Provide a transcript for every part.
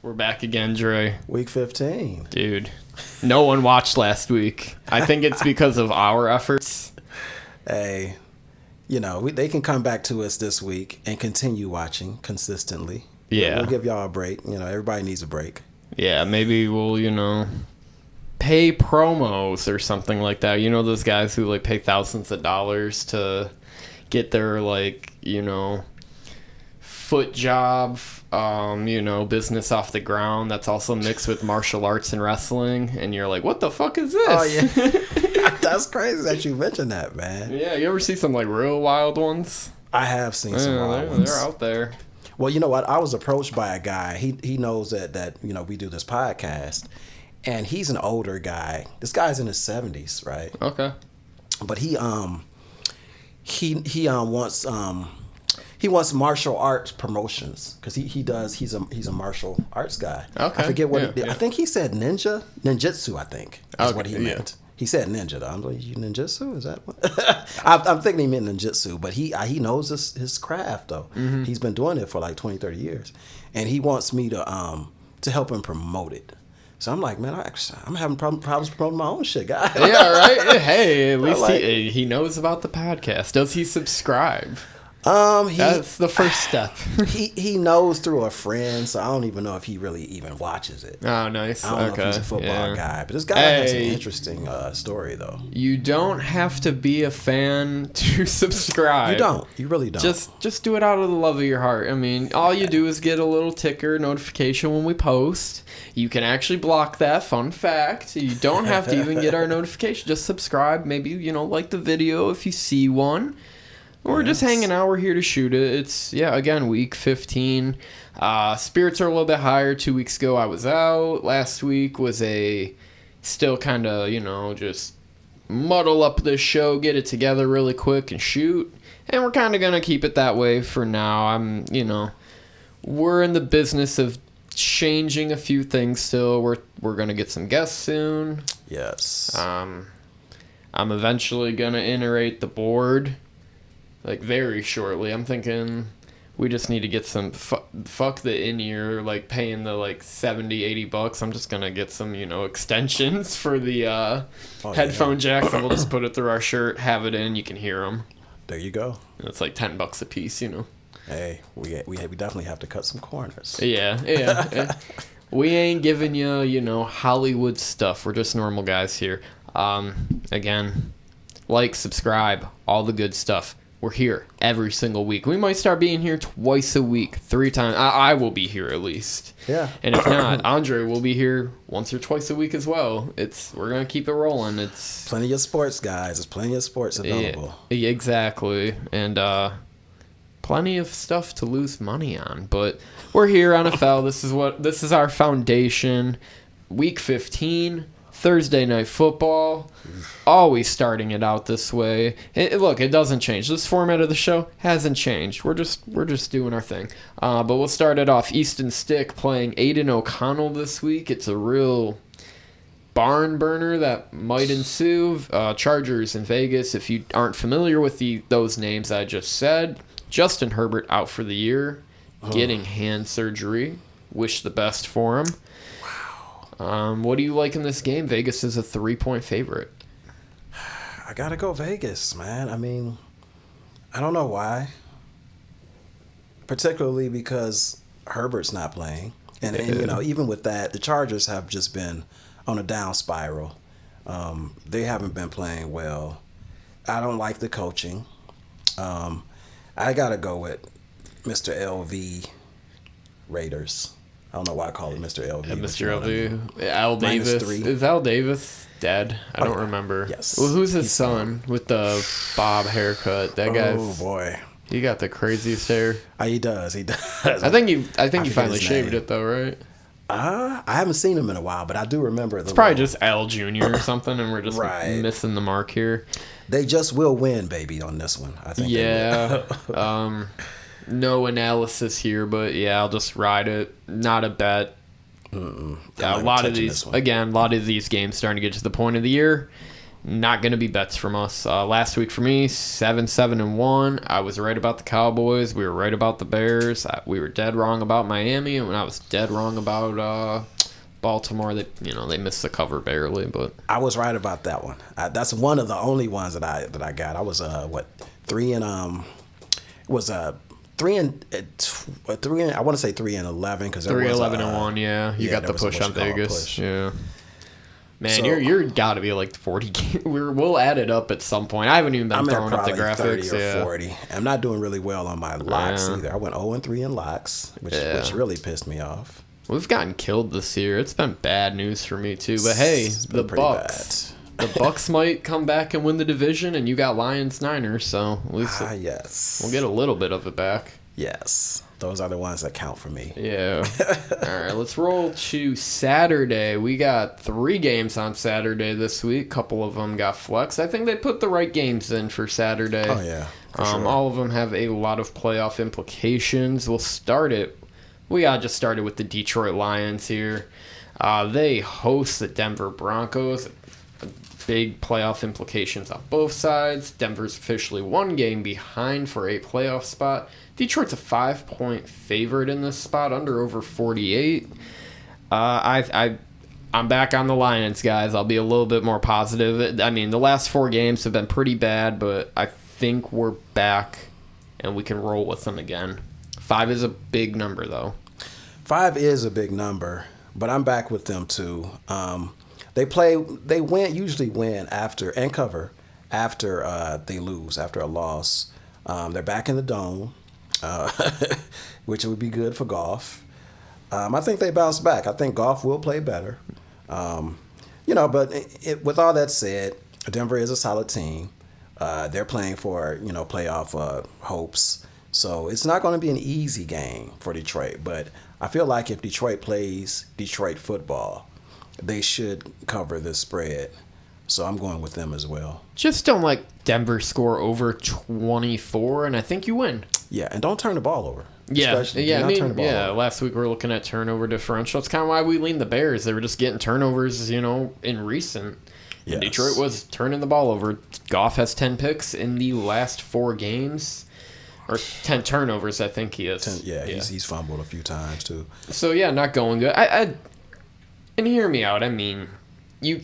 We're back again, Dre. Week 15. Dude, no one watched last week. I think it's because of our efforts. Hey, they can come back to us this week and continue watching consistently. Yeah. We'll give y'all a break. Everybody needs a break. Yeah, maybe we'll, pay promos or something like that. You know those guys who, pay thousands of dollars to get their, foot job, business off the ground that's also mixed with martial arts and wrestling, and you're like, what the fuck is this? Oh, yeah. That's crazy that you mentioned that, man. Yeah, you ever see some, real wild ones? I have seen some wild ones. They're out there. Well, you know what? I was approached by a guy. He knows that we do this podcast, and he's an older guy. This guy's in his 70s, right? Okay. But he wants martial arts promotions because he's a martial arts guy. Okay. I forget what he did. Yeah. I think he said ninjutsu. I think is what he meant. He said ninja though. I'm like, you ninjutsu? Is that what? I'm thinking he meant ninjutsu, but he knows his craft though. Mm-hmm. He's been doing it for 20, 30 years, and he wants me to help him promote it. So I'm like, man, I'm having problems promoting my own shit, guy. Yeah, right. Hey, at least he knows about the podcast. Does he subscribe? That's the first step. he knows through a friend, so I don't even know if he really even watches it. Oh, nice. I don't know if he's a football guy, but this guy has an interesting story though. You don't have to be a fan to subscribe. You don't. You really don't. Just do it out of the love of your heart. I mean, all you do is get a little ticker notification when we post. You can actually block that. Fun fact. You don't have to even get our notification. Just subscribe. Maybe, like the video if you see one. We're just hanging out. We're here to shoot it. It's, again, week 15. Spirits are a little bit higher. 2 weeks ago, I was out. Last week was still kind of, just muddle up this show, get it together really quick and shoot. And we're kind of going to keep it that way for now. We're in the business of changing a few things still. We're going to get some guests soon. Yes. I'm eventually going to iterate the board. Very shortly. I'm thinking we just need to get some fuck the in-ear, paying the $70, $80. I'm just gonna get some, extensions for the headphone jacks, and we'll just put it through our shirt, have it in, you can hear them. There you go. And it's $10 a piece, Hey, we definitely have to cut some corners. Yeah. We ain't giving you, Hollywood stuff. We're just normal guys here. Again, subscribe, all the good stuff. We're here every single week. We might start being here twice a week, 3 times. I will be here at least. Yeah. And if not, Andre will be here once or twice a week as well. We're gonna keep it rolling. It's plenty of sports, guys. There's plenty of sports available. Yeah, exactly. And plenty of stuff to lose money on. But we're here, NFL. This is our foundation. Week 15. Thursday night football, always starting it out this way. Look, it doesn't change. This format of the show hasn't changed. We're just doing our thing. But we'll start it off. Easton Stick playing Aiden O'Connell this week. It's a real barn burner that might ensue. Chargers in Vegas. If you aren't familiar with those names I just said, Justin Herbert out for the year, getting hand surgery. Wish the best for him. What do you like in this game? Vegas is a 3-point favorite. I gotta go Vegas, man. I mean, I don't know why. Particularly because Herbert's not playing. And even with that, the Chargers have just been on a down spiral. They haven't been playing well. I don't like the coaching. I gotta go with Mr. LV Raiders. I don't know why I call it Mr. LV. Mr. LV. Al Davis. -3. Is Al Davis dead? I don't remember. Yes. Well, who's his son with the bob haircut? That guy's. Oh boy. He got the craziest hair. He does. I think he finally shaved it though, right? I haven't seen him in a while, but I do remember. It's probably just Al Jr. or something, and we're just missing the mark here. They just will win, baby, on this one. I think. Yeah. No analysis here, but I'll just ride it. Not a bet. A lot of these games starting to get to the point of the year. not going to be bets from us. Last week for me, 7-1. I was right about the Cowboys. We were right about the Bears. We were dead wrong about Miami, and I was dead wrong about Baltimore. They missed the cover barely, but I was right about that one. That's one of the only ones that I got. I was 3 and was 3 and 3 and I want to say 3 and 11 because 3-11-1. Yeah, you got the push on Vegas. Yeah. Man, so, you're got to be like 40. We'll add it up at some point. I haven't even been throwing up the graphics. 30 or 40. I'm not doing really well on my locks either. I went 0-3 in locks, which really pissed me off. We've gotten killed this year. It's been bad news for me too. But hey, the Bucks. The Bucks might come back and win the division, and you got Lions-Niners, so at least yes, we'll get a little bit of it back. Yes. Those are the ones that count for me. Yeah. All right, let's roll to Saturday. We got 3 games on Saturday this week. A couple of them got flex. I think they put the right games in for Saturday. Oh, yeah. Sure. All of them have a lot of playoff implications. We'll start it. We just started with the Detroit Lions here. They host the Denver Broncos. Big playoff implications on both sides. Denver's officially 1 game behind for a playoff spot. Detroit's a 5-point favorite in this spot, over 48. I'm back on the Lions, guys. I'll be a little bit more positive. I mean, the last 4 games have been pretty bad, but I think we're back and we can roll with them again. 5 is a big number, though. 5 is a big number, but I'm back with them too. They usually win after and cover after they lose, after a loss. They're back in the dome. Which would be good for Goff. I think they bounce back. I think Goff will play better. But with all that said, Denver is a solid team. They're playing for, playoff hopes. So it's not going to be an easy game for Detroit. But I feel like if Detroit plays Detroit football, they should cover this spread. So I'm going with them as well. Just don't let Denver score over 24, and I think you win. Yeah, and don't turn the ball over. Last week we were looking at turnover differential. That's kind of why we leaned the Bears. They were just getting turnovers, in recent. Yes. Detroit was turning the ball over. Goff has 10 picks in the last 4 games. Or 10 turnovers, I think he is. He's fumbled a few times, too. So, not going good. And hear me out. I mean, you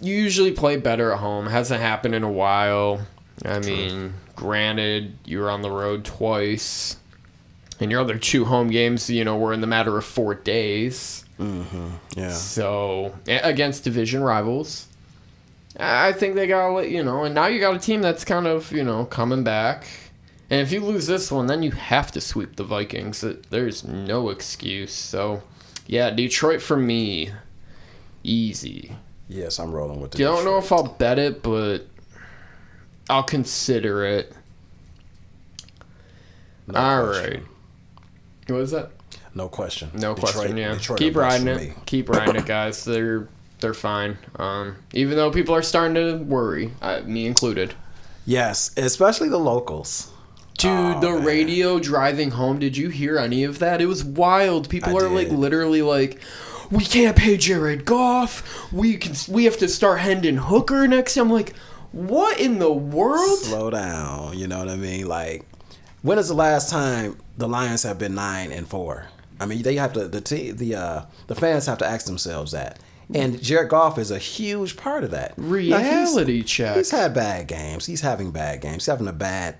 usually play better at home. Hasn't happened in a while. I mean, granted, you were on the road twice. And your other 2 home games, were in the matter of 4 days. Mm-hmm. Yeah. So, against division rivals, I think they got to and now you got a team that's kind of, coming back. And if you lose this one, then you have to sweep the Vikings. There's no excuse. So, Detroit for me, easy. Yes, I'm rolling with the Don't know if I'll bet it, but I'll consider it. All right. What is that? No question. No question, yeah. Keep riding it. Keep riding it, guys. They're fine. Even though people are starting to worry, me included. Yes, especially the locals. Dude, radio driving home, did you hear any of that? It was wild. People are literally we can't pay Jared Goff. We have to start Hendon Hooker next year. I'm like, what in the world? Slow down. You know what I mean? When is the last time the Lions have been 9-4? I mean, they have to. The fans have to ask themselves that. And Jared Goff is a huge part of that. Reality check. He's had bad games. He's having bad games. He's having bad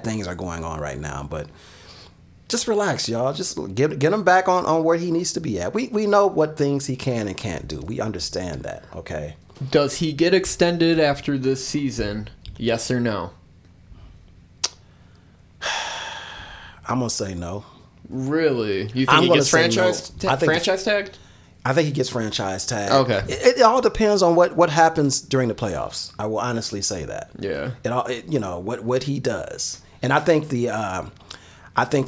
things are going on right now. But just relax, y'all. Just get him back on where he needs to be at. We know what things he can and can't do. We understand that, okay? Does he get extended after this season? Yes or no? I'm going to say no. Really? You think he gets franchise tagged? I think he gets franchise tagged. Okay. It all depends on what happens during the playoffs. I will honestly say that. Yeah. What he does. And I think the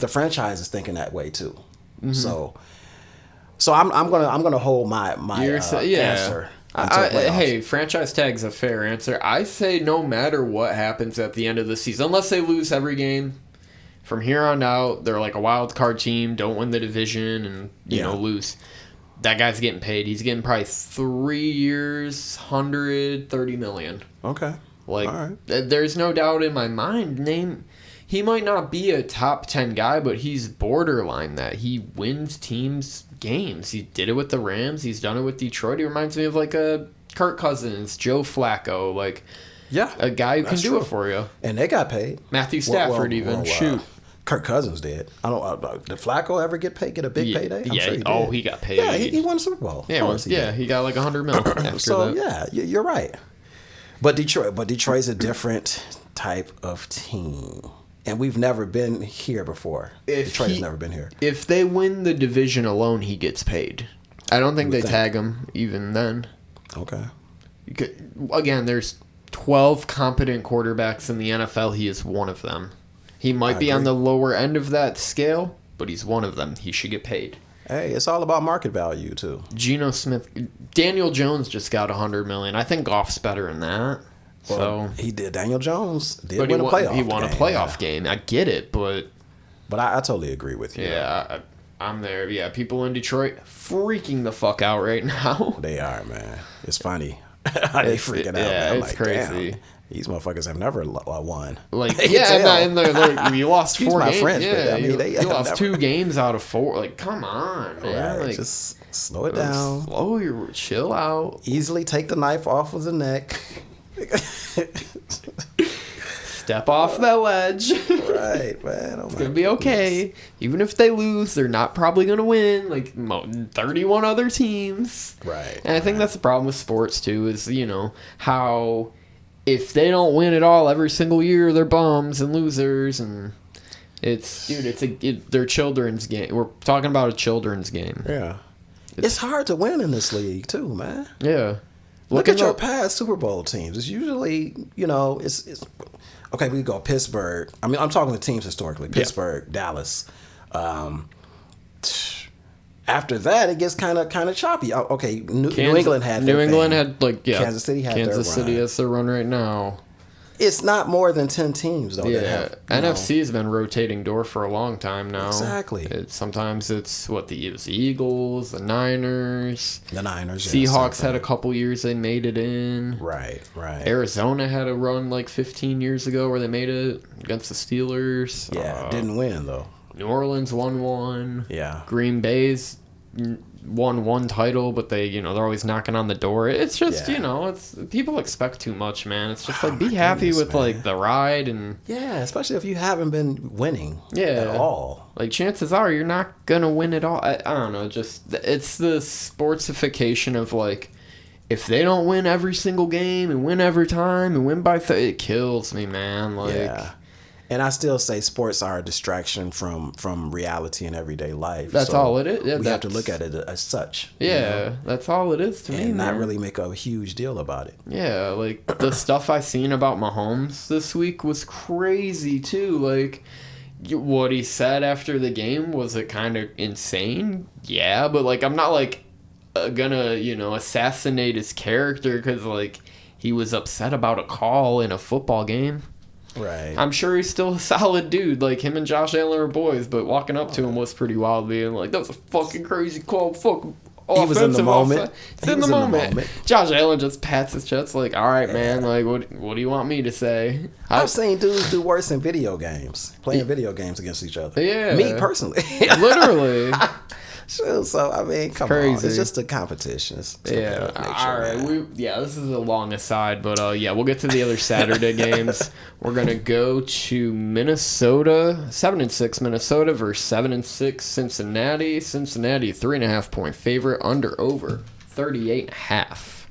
franchise is thinking that way too. Mm-hmm. So I'm gonna hold my answer. Hey, franchise tag's a fair answer. I say no matter what happens at the end of the season, unless they lose every game, from here on out, they're like a wild card team, don't win the division, and lose. that guy's getting paid. He's getting probably 3 years, $130 million. Okay. Like, all right. There's no doubt in my mind. He might not be a top 10 guy, but he's borderline that. He wins teams games. He did it with the Rams. He's done it with Detroit. He reminds me of like a Kirk Cousins, Joe Flacco, like a guy who can do it for you. And they got paid. Matthew Stafford shoot. Kirk Cousins did. I don't. Did Flacco ever get paid? Get a big payday? I'm sure he did. He got paid. Yeah, he won a Super Bowl. Yeah, he got like $100 million after so that. yeah, you're right. But Detroit's a different type of team. And we've never been here before. Detroit has never been here. If they win the division alone, he gets paid. I don't think they tag him even then. Okay. Again, there's 12 competent quarterbacks in the NFL. He is one of them. He might be on the lower end of that scale, but he's one of them. He should get paid. Hey, it's all about market value, too. Geno Smith. Daniel Jones just got $100 million. I think Goff's better than that. Well, he did. Daniel Jones did win a playoff game. He won a playoff game. I get it, but I totally agree with you. Yeah, I'm there. Yeah, people in Detroit freaking the fuck out right now. They are, man. It's funny. They freaking out. Yeah, it's like, crazy. Damn, these motherfuckers have never won. Like, we lost 4 games. French, yeah, but, you lost 2 games out of 4. Like, come on, man. Right, like, just slow it down. Chill out. Easily take the knife off of the neck. Step off that ledge. Right, man. It's gonna be okay. Goodness. Even if they lose, they're not probably gonna win. Like 31 other teams. Right. And I think that's the problem with sports too. Is how if they don't win at all every single year, they're bums and losers. And they're children's game. We're talking about a children's game. Yeah. It's hard to win in this league too, man. Yeah. Look at your past Super Bowl teams. It's usually, it's okay. We go Pittsburgh. I mean, I'm talking to teams historically. Pittsburgh, Dallas. After that, it gets kind of choppy. Okay, New England had Kansas City had Kansas City has their run right now. It's not more than 10 teams though. Yeah, NFC has been rotating door for a long time now. Exactly. Sometimes it's the Eagles, the Niners. The Niners. Seahawks had a couple years they made it in. Right. Arizona had a run like 15 years ago where they made it against the Steelers. Yeah, didn't win though. New Orleans won one. Yeah. Green Bay's won one title, but they're always knocking on the door. It's just it's people expect too much, man. It's just like be happy with like the ride and especially if you haven't been winning at all. Like chances are you're not gonna win at all. I don't know. Just it's the sportsification of like if they don't win every single game and win every time and win by it kills me, man. Like. And I still say sports are a distraction from reality and everyday life. That's all it is. Yeah, we have to look at it as such. Yeah, that's all it is to me, and not man. really make a huge deal about it. Yeah, like the stuff I seen about Mahomes this week was crazy too. Like what he said after the game, was it kind of insane? Yeah, but like I'm not like gonna assassinate his character because like he was upset about a call in a football game. Right. I'm sure he's still a solid dude. Like, him and Josh Allen are boys, but walking up to him was pretty wild, being like, that was a fucking crazy call. Fucking he was in the moment. He's in the moment. Josh Allen just pats his chest like, all right, man, like, what do you want me to say? I've seen dudes do worse in video games, playing video games against each other. Yeah. Me, personally. Literally. So, I mean, come on. It's just a competition. It's nature, all right. This is a long aside, but we'll get to the other Saturday games. We're going to go to Minnesota, 7-6 Minnesota versus 7-6 Cincinnati. Cincinnati, 3.5-point favorite, under over 38.5.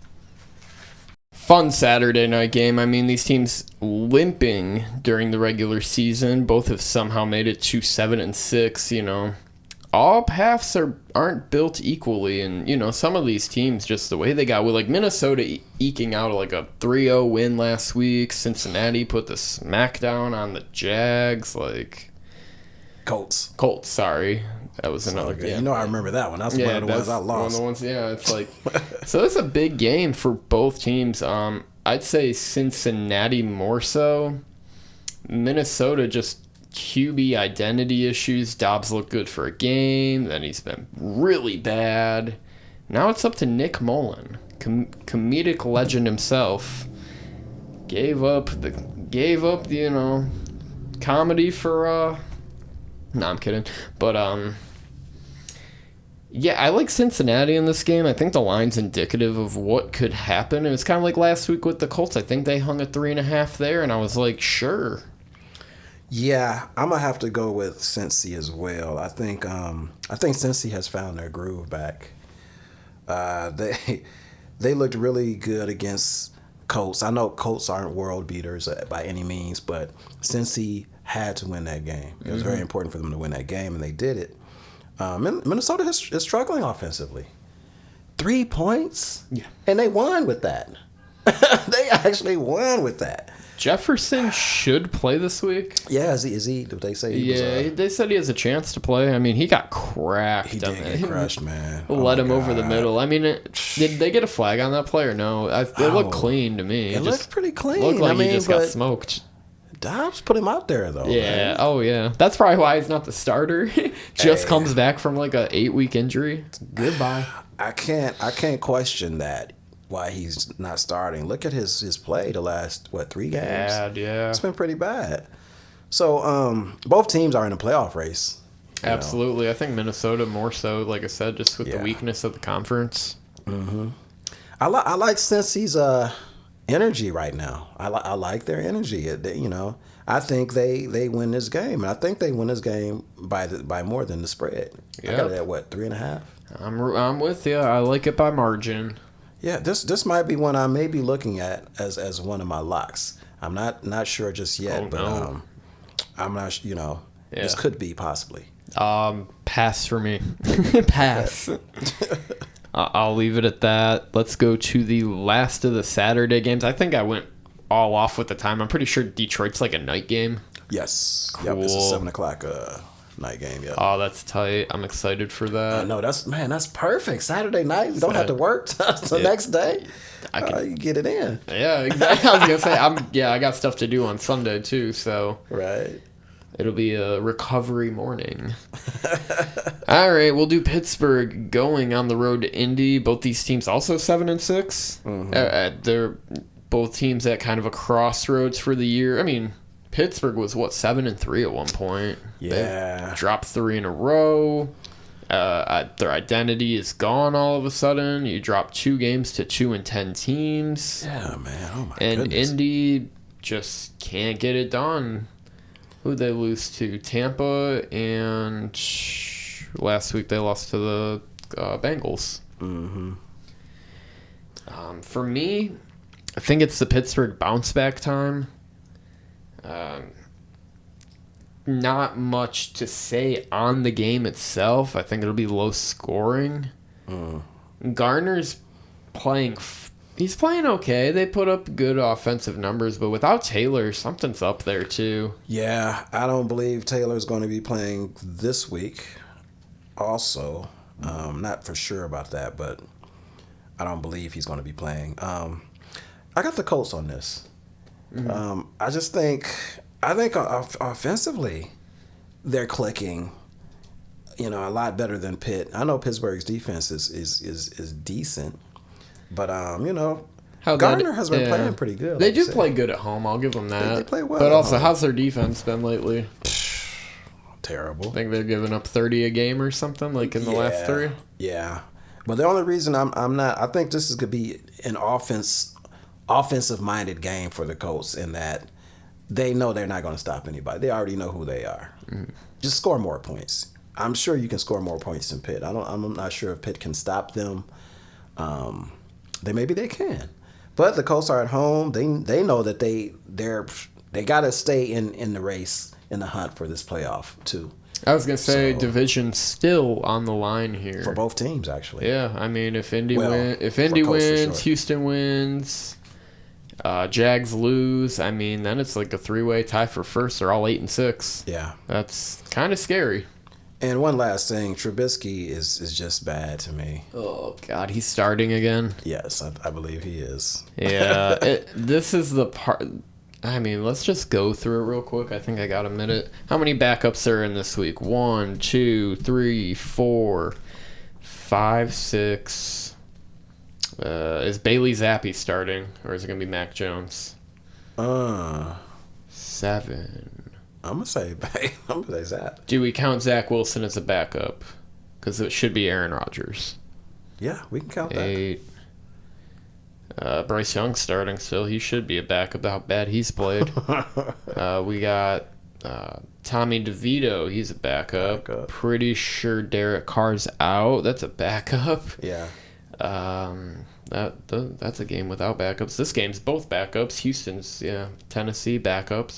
Fun Saturday night game. I mean, these teams limping during the regular season. Both have somehow made it to 7-6, all paths aren't built equally, and some of these teams, just the way they got with like Minnesota eking out like a 3-0 win last week. Cincinnati put the smackdown on the Jags, like Colts. Sorry, that was another game. I remember that one. That's one of the ones I lost. One of the ones, it's like so. It's a big game for both teams. I'd say Cincinnati more so. Minnesota just. QB identity issues. Dobbs looked good for a game, then he's been really bad. Now it's up to Nick Mullen, comedic legend himself. Gave up the comedy for no, I'm kidding. But yeah, I like Cincinnati in this game. I think the line's indicative of what could happen. It was kind of like last week with the Colts. I think they hung a 3.5 there, and I was like, sure. Yeah, I'm gonna have to go with Cincy as well. I think Cincy has found their groove back. They looked really good against Colts. I know Colts aren't world beaters by any means, but Cincy had to win that game. It was very important for them to win that game, and they did it. Minnesota is struggling offensively. 3 points? Yeah. And they won with that. They actually won with that. Jefferson should play this week. Yeah, is he? Did they say he was? They said he has a chance to play. I mean, he got cracked. He did get crushed, man. Let him over the middle. I mean, did they get a flag on that play or no? It looked clean to me. It looked pretty clean. Looked like he just got smoked. Dobbs put him out there though. Yeah. Man. Oh yeah. That's probably why he's not the starter. Just comes back from like a 8-week injury. Goodbye. I can't question that. Why he's not starting. Look at his play the last 3 games. Bad, yeah. It's been pretty bad. So both teams are in a playoff race. Absolutely. I think Minnesota more so, like I said, just with the weakness of the conference. Mm-hmm. I like Cincy's energy right now. I like their energy. I think they win this game, and I think they win this game by more than the spread. Yep. I got it at 3.5. I'm with you. I like it by margin. Yeah, this might be one I may be looking at as one of my locks. I'm not sure just yet, but I'm not. This could be possibly. Pass for me. Pass. I'll leave it at that. Let's go to the last of the Saturday games. I think I went all off with the time. I'm pretty sure Detroit's like a night game. Yes. Cool. Yep. It's a 7:00 night game. Yeah. Oh, that's tight. I'm excited for that. No, that's perfect. Saturday night. You don't have to work the next day. You get it in. Yeah, exactly. I was gonna say I got stuff to do on Sunday too, so right. It'll be a recovery morning. All right, we'll do Pittsburgh going on the road to Indy. Both these teams also 7-6. Mm-hmm. They're both teams at kind of a crossroads for the year. I mean, Pittsburgh was 7-3 at one point. Yeah, they've dropped 3 in a row. Their identity is gone all of a sudden. You drop 2 games to 2-10 teams. Yeah, man. Oh my goodness. And Indy just can't get it done. Who'd they lose to? Tampa, and last week they lost to the Bengals. Mm-hmm. For me, I think it's the Pittsburgh bounce back time. Not much to say on the game itself. I think it'll be low scoring. Garner's playing. He's playing okay. They put up good offensive numbers, but without Taylor, something's up there too. Yeah, I don't believe Taylor's going to be playing this week. Also, not for sure about that, but I don't believe he's going to be playing. I got the Colts on this. Mm-hmm. I think offensively, they're clicking. A lot better than Pitt. I know Pittsburgh's defense is decent. But Gardner has been playing pretty good. They do play good at home. I'll give them that. They play well. But also, how's their defense been lately? Terrible. I think they're giving up 30 a game or something, like in the last 3. Yeah, but the only reason I'm not, I think this is gonna be an offensive minded game for the Colts in that they know they're not going to stop anybody. They already know who they are. Mm-hmm. Just score more points. I'm sure you can score more points than Pitt. I'm not sure if Pitt can stop them. Maybe they can, but the Colts are at home. They know that they got to stay in the race, in the hunt for this playoff too. I was gonna say division's still on the line here for both teams, actually. Yeah, I mean if Indy wins, sure. Houston wins, Jags lose. I mean then it's like a 3-way tie for first. They're all 8-6. Yeah, that's kind of scary. And one last thing, Trubisky is just bad to me. Oh, God, he's starting again? Yes, I believe he is. Yeah, this is the part... I mean, let's just go through it real quick. I think I got a minute. How many backups are in this week? 1, 2, 3, 4, 5, 6... Is Bailey Zappi starting, or is it gonna be Mac Jones? 7. I'm gonna say Zach. Do we count Zach Wilson as a backup? Because it should be Aaron Rodgers. Yeah, we can count 8. Bryce Young starting still. He should be a backup. How bad he's played. We got Tommy DeVito. He's a backup. Pretty sure Derek Carr's out. That's a backup. Yeah. That's a game without backups. This game's both backups. Houston's Tennessee backup.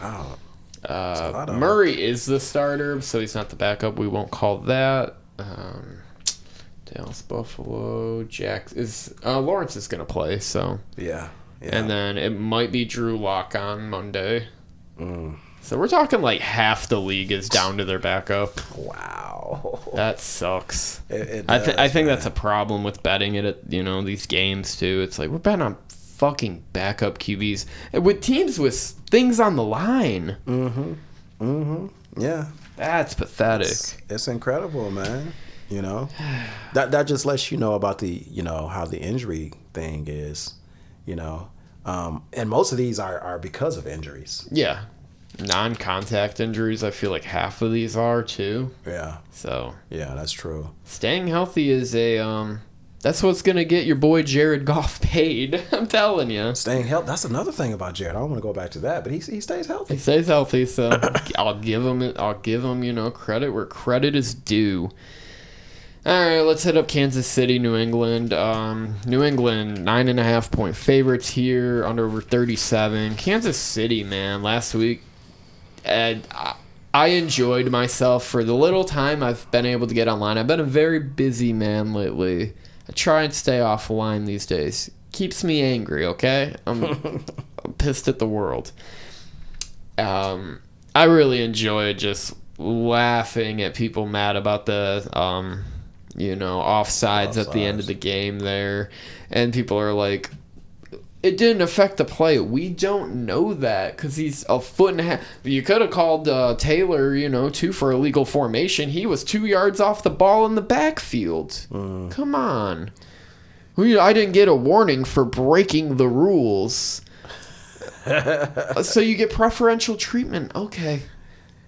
Oh. Murray is the starter, so he's not the backup. We won't call that. Dallas, Buffalo, Lawrence is gonna play. So yeah. And then it might be Drew Lock on Monday. So we're talking like half the league is down to their backup. Wow. That sucks. I think that's a problem with betting it at these games too. It's like we're betting on fucking backup QBs with teams with things on the line. Yeah. That's pathetic. It's incredible, man. That just lets you know about the how the injury thing is. And most of these are because of injuries. Yeah. Non-contact injuries, I feel like half of these are too. Yeah. So. Yeah, that's true. Staying healthy is that's what's going to get your boy Jared Goff paid. I'm telling you. Staying healthy. That's another thing about Jared. I don't want to go back to that, but he stays healthy. He stays healthy, so I'll give him credit where credit is due. All right, let's hit up Kansas City, New England. New England 9.5-point favorites here, under over 37. Kansas City, man, last week, I enjoyed myself for the little time I've been able to get online. I've been a very busy man lately. I try and stay offline these days. Keeps me angry, okay? I'm pissed at the world. I really enjoyed just laughing at people mad about the offsides at the end of the game there. And people are like, it didn't affect the play. We don't know that because he's a foot and a half. You could have called Taylor, too, for illegal formation. He was 2 yards off the ball in the backfield. Come on. I didn't get a warning for breaking the rules. So you get preferential treatment. Okay.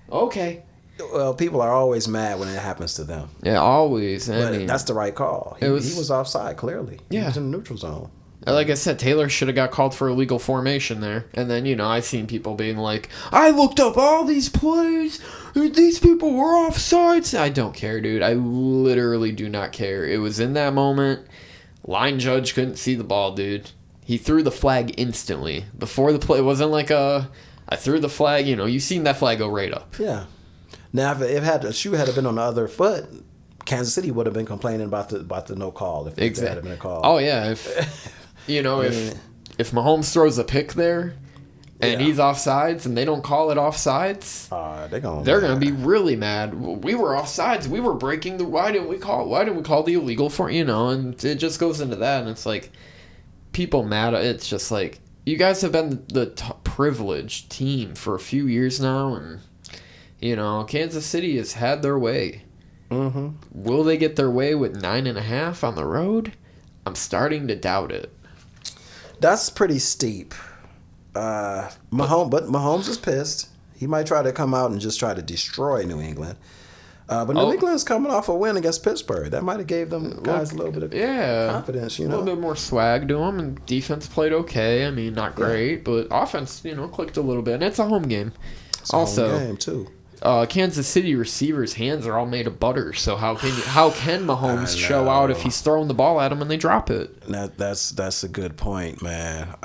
Well, people are always mad when it happens to them. Yeah, always. But that's the right call. He was offside, clearly. Yeah. He was in the neutral zone. Like I said, Taylor should have got called for illegal formation there. And then, I've seen people being like, I looked up all these plays. These people were offsides. I don't care, dude. I literally do not care. It was in that moment. Line judge couldn't see the ball, dude. He threw the flag instantly. Before the play, it wasn't like I threw the flag. You've seen that flag go right up. Yeah. Now, if the shoe had been on the other foot, Kansas City would have been complaining about the no call if there had been a call. Oh, yeah. If Mahomes throws a pick there and he's offsides and they don't call it offsides, they're going to be really mad. We were offsides. We were breaking the. Why didn't we call the illegal for? And it just goes into that, and it's like people mad. It's just like you guys have been the privileged team for a few years now, and Kansas City has had their way. Will they get their way with 9.5 on the road? I'm starting to doubt it. That's pretty steep. Mahomes is pissed. He might try to come out and just try to destroy New England. But New England's coming off a win against Pittsburgh. That might have gave them guys a little bit of confidence, A little bit more swag to them, and defense played okay. I mean, not great, but offense, clicked a little bit. And it's a home game. It's a home game, too. Kansas City receivers' hands are all made of butter. So how can Mahomes show out if he's throwing the ball at them and they drop it? That's a good point, man.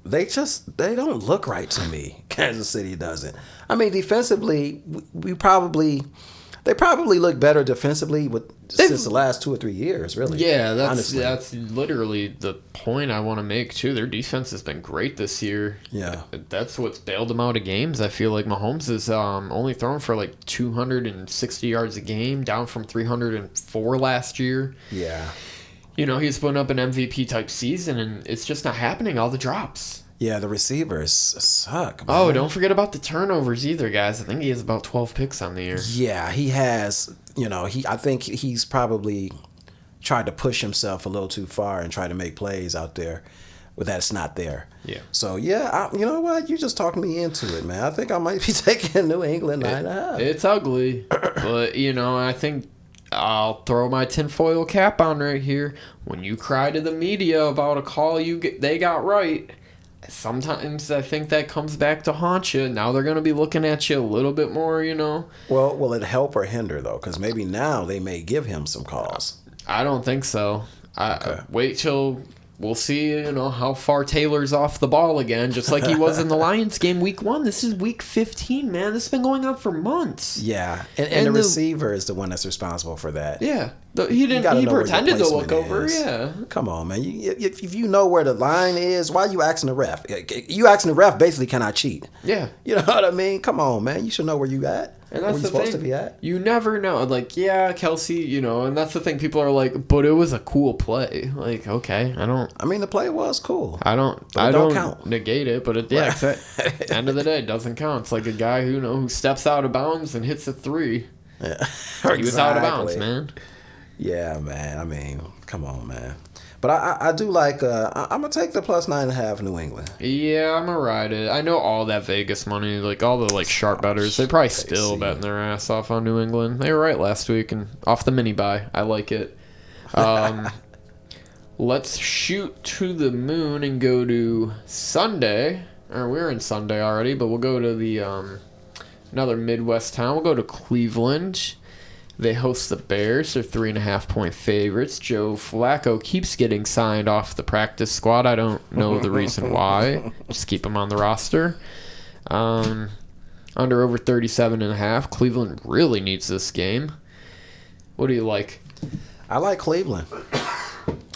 They don't look right to me. Kansas City doesn't. I mean, defensively, they probably look better defensively since the last 2 or 3 years, really. Yeah, that's literally the point I want to make, too. Their defense has been great this year. Yeah. That's what's bailed them out of games. I feel like Mahomes is only thrown for like 260 yards a game, down from 304 last year. Yeah. He's putting up an MVP-type season, and it's just not happening, all the drops. Yeah, the receivers suck, man. Oh, don't forget about the turnovers either, guys. I think he has about 12 picks on the year. Yeah, he has. I think he's probably tried to push himself a little too far and try to make plays out there, but that's not there. Yeah. So yeah, you know what? You just talked me into it, man. I think I might be taking New England 9.5. It's ugly, but I think I'll throw my tinfoil cap on right here. When you cry to the media about a call they got right, sometimes I think that comes back to haunt you. Now they're going to be looking at you a little bit more, Well, will it help or hinder, though? Because maybe now they may give him some calls. I don't think so. Okay. Wait till we'll see, how far Taylor's off the ball again, just like he was in the Lions game week 1. This is week 15, man. This has been going on for months. Yeah, and the receiver is the one that's responsible for that. Yeah. He pretended to look over. Yeah. Come on, man. If you know where the line is, why are you asking the ref? You asking the ref basically, can I cheat? Yeah. You know what I mean? Come on, man. You should know where you at. And that's where you supposed to be at. You never know. Like, yeah, Kelsey, and that's the thing. People are like, but it was a cool play. Like, okay, I mean, the play was cool. I don't count. Negate it, but end of the day, it doesn't count. It's like a guy who steps out of bounds and hits a 3. Yeah. He was out of bounds, man. Yeah, man. I mean, come on, man. But I do like. I'm gonna take the plus 9.5 New England. Yeah, I'm gonna ride it. I know all that Vegas money, like all the sharp bettors, they probably still betting their ass off on New England. They were right last week and off the mini buy. I like it. Let's shoot to the moon and go to Sunday. Or we're in Sunday already, but we'll go to the another Midwest town. We'll go to Cleveland. They host the Bears. They're 3.5-point favorites. Joe Flacco keeps getting signed off the practice squad. I don't know the reason why. Just keep him on the roster. Under over 37.5. Cleveland really needs this game. What do you like? I like Cleveland.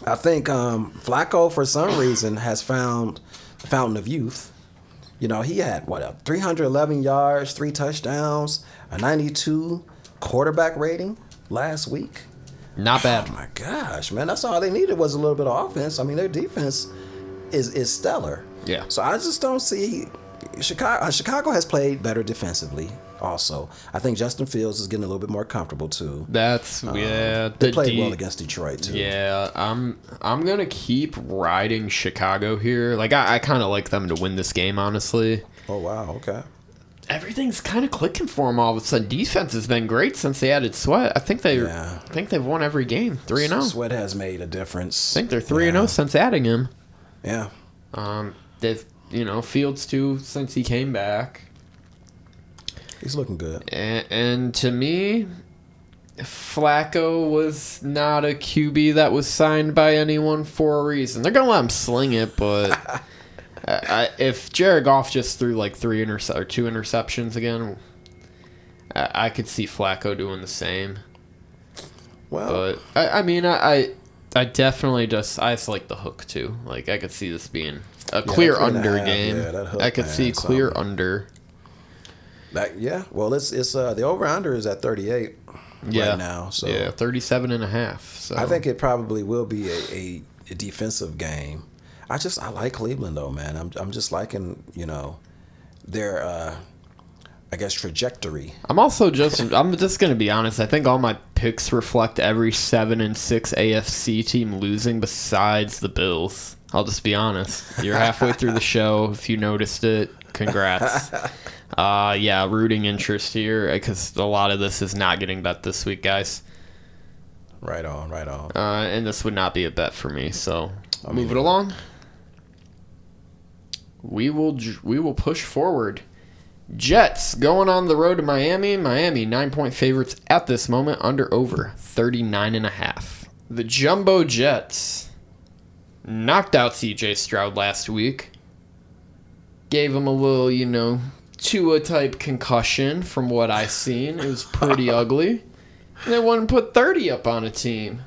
I think Flacco, for some reason, has found the fountain of youth. He had, 311 yards, 3 touchdowns, a 92 quarterback rating last week. Not bad. Oh my gosh, man. That's all they needed was a little bit of offense. I mean, their defense is stellar. Yeah. So I just don't see Chicago has played better defensively also. I think Justin Fields is getting a little bit more comfortable too. They played well against Detroit too. Yeah, I'm gonna keep riding Chicago here. Like I kind of like them to win this game, honestly. Oh wow, okay. Everything's kind of clicking for them all of a sudden. Defense has been great since they added Sweat. I think they've won every game, 3-0. Sweat has made a difference. I think they're 3-0 since adding him. Yeah. They've Fields too since he came back. He's looking good. And to me, Flacco was not a QB that was signed by anyone for a reason. They're gonna let him sling it, but. If Jared Goff just threw like 2 interceptions again, I could see Flacco doing the same. Well, but I definitely just like the hook too. Like I could see this being a clear under game. Yeah, hook, I could see clear under. Well, it's the over under is at 38 right now. So 37.5. So I think it probably will be a defensive game. I like Cleveland though, man. I'm just liking, their I guess trajectory. I'm just gonna be honest. I think all my picks reflect every 7-6 AFC team losing besides the Bills. I'll just be honest. You're halfway through the show. If you noticed it, congrats. Rooting interest here because a lot of this is not getting bet this week, guys. Right on. And this would not be a bet for me. So move it along. We will push forward. Jets going on the road to Miami. Miami 9-point favorites at this moment. Under over 39.5. The Jumbo Jets knocked out C.J. Stroud last week. Gave him a little, Tua-type concussion from what I seen. It was pretty ugly. And they wouldn't put 30 up on a team.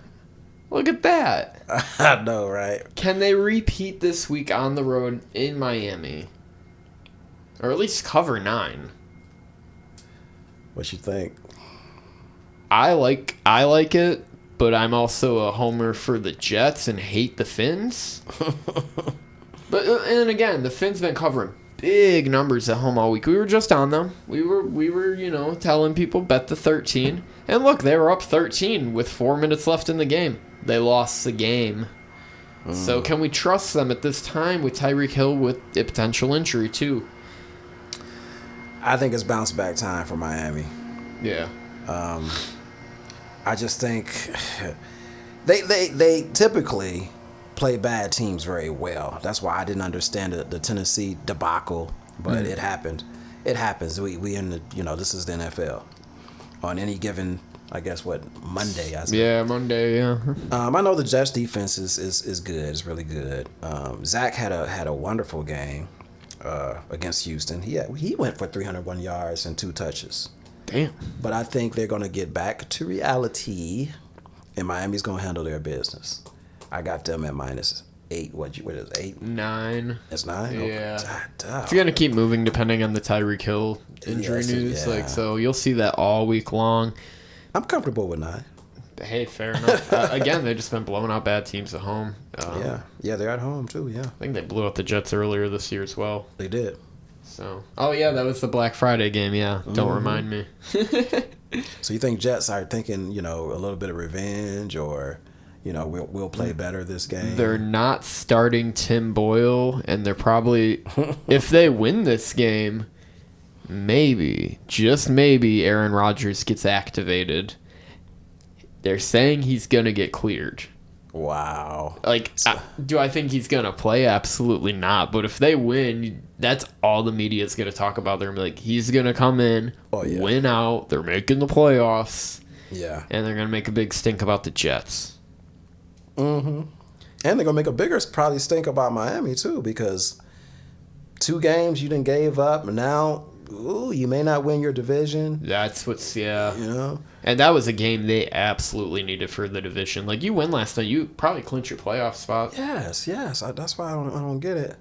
Look at that. I know, right? Can they repeat this week on the road in Miami? Or at least cover 9? What you think? I like it, but I'm also a homer for the Jets and hate the Fins. And again, the Fins been covering big numbers at home all week. We were just on them. We were telling people bet the 13. And look, they were up 13 with 4 minutes left in the game. They lost the game. So can we trust them at this time with Tyreek Hill with a potential injury too? I think it's bounce back time for Miami. Yeah. I just think they typically play bad teams very well. That's why I didn't understand the Tennessee debacle, but it happened. It happens. We in the this is the NFL. On any given, I guess Monday. Yeah, Monday. Yeah. I know the Jets defense is good. It's really good. Zach had a wonderful game against Houston. He went for 301 yards and 2 touches. Damn. But I think they're going to get back to reality, and Miami's going to handle their business. I got them at -8. What is it, 8? 9. It's 9? Yeah. Oh. It's going to keep moving depending on the Tyreek Hill injury news. Yeah. So you'll see that all week long. I'm comfortable with 9. Hey, fair enough. Again, they've just been blowing out bad teams at home. Yeah, they're at home too. Yeah, I think they blew out the Jets earlier this year as well. they did. So, that was the Black Friday game. Yeah, don't remind me. So you think Jets are thinking, a little bit of revenge, or, we'll play better this game? They're not starting Tim Boyle, and they're probably, if they win this game, maybe, just maybe, Aaron Rodgers gets activated. They're saying he's going to get cleared. Wow. Do I think he's going to play? Absolutely not. But if they win, that's all the media is going to talk about. They're going to be like, he's going to come in, win out. They're making the playoffs. Yeah. And they're going to make a big stink about the Jets. Mm-hmm. And they're going to make a bigger probably stink about Miami, too, because 2 games you done gave up, and now, you may not win your division. That's what's, And that was a game they absolutely needed for the division. Like, you win last night, you probably clinch your playoff spot. Yes. That's why I don't get it.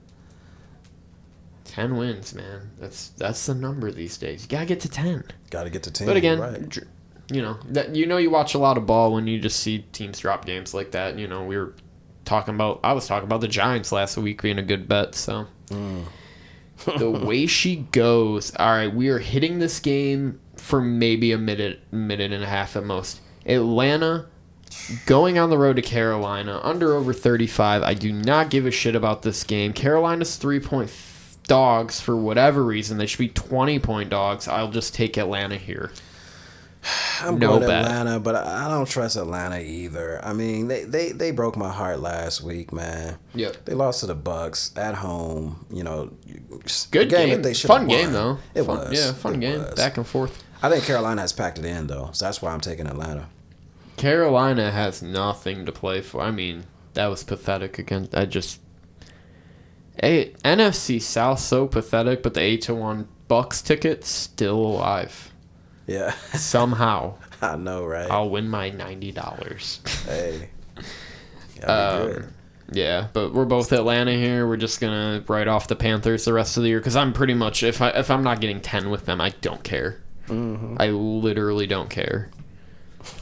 10 wins, man. That's the number these days. You gotta get to 10. Got to get to 10. But again, right. you watch a lot of ball when you just see teams drop games like that. I was talking about the Giants last week being a good bet. So the way she goes, all right, we are hitting this game for maybe a minute and a half at most. Atlanta going on the road to Carolina, over 35. I do not give a shit about this game. Carolina's 3-point dogs for whatever reason. They should be 20-point dogs. I'll just take Atlanta here. I'm going Atlanta, but I don't trust Atlanta either. I mean, they broke my heart last week, man. Yep. They lost to the Bucks at home. Good game. They fun won. Game, though. It was. Yeah, fun game. Was. Back and forth. I think Carolina has packed it in, though, so that's why I'm taking Atlanta. Carolina has nothing to play for. I mean, that was pathetic again. NFC South so pathetic, but the 8-1 Bucks ticket still alive. Yeah. Somehow. I know, right? I'll win my $90. Hey. Good. Yeah, but we're both Atlanta here. We're just gonna write off the Panthers the rest of the year because I'm pretty much if I'm not getting 10 with them, I don't care. Mm-hmm. I literally don't care.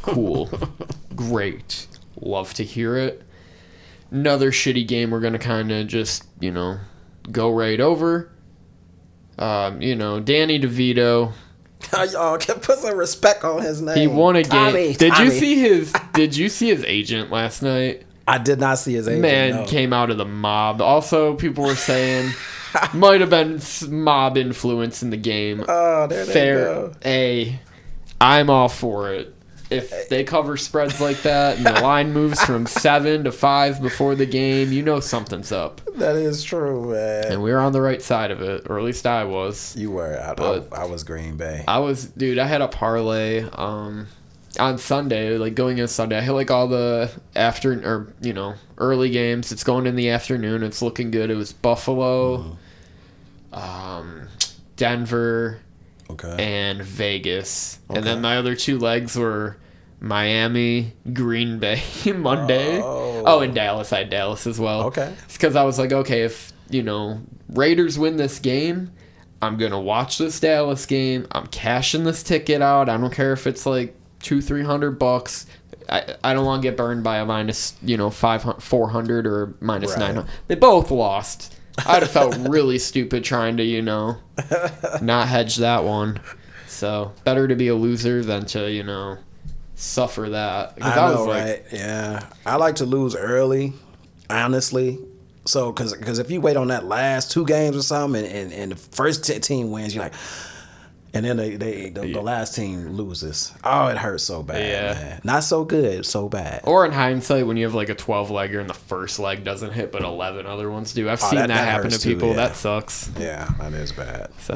Cool. Great. Love to hear it. Another shitty game we're gonna kind of just go right over. Danny DeVito. Y'all can put some respect on his name. He won a game. Did Tommy. you see his agent last night? I did not see his agent. Man came out of the mob. Also, people were saying might have been mob influence in the game. Oh, there they go. Hey, I'm all for it. If they cover spreads like that and the line moves from 7 to 5 before the game, something's up. That is true, man. And we were on the right side of it, or at least I was. You were. I was Green Bay. I had a parlay on Sunday, going into Sunday. I hit all the early games. It's going in the afternoon. It's looking good. It was Buffalo, Denver, and Vegas. Okay. And then my other 2 legs were Miami, Green Bay, Monday. And Dallas. I had Dallas as well. Okay. It's because I was like, okay, if, Raiders win this game, I'm going to watch this Dallas game. I'm cashing this ticket out. I don't care if it's $200-300. I don't want to get burned by a minus, 400 or minus 900. They both lost. I'd have felt really stupid trying to, not hedge that one. So, better to be a loser than to, suffer that. I know, right? Yeah. I like to lose early, honestly. So, because if you wait on that last 2 games or something and the first team wins, you're like, and then the last team loses. Oh, it hurts so bad, man. Not so good, so bad. Or in hindsight, when you have like a 12-legger and the first leg doesn't hit, but 11 other ones do. I've seen that happen to people. Yeah. That sucks. Yeah, that is bad. So,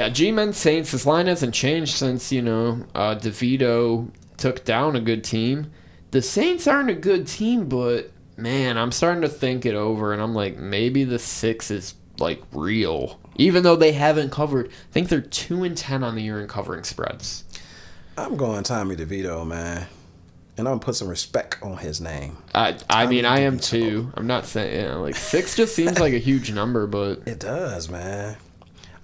G-Men Saints, this line hasn't changed since, DeVito took down a good team. The Saints aren't a good team, but, man, I'm starting to think it over, and I'm like, maybe the 6 is, like, real. Even though they haven't covered, I think they're 2-10 on the year in covering spreads. I'm going Tommy DeVito, man. And I'm going to put some respect on his name. I am too. I'm not saying, 6 just seems like a huge number, but... It does, man.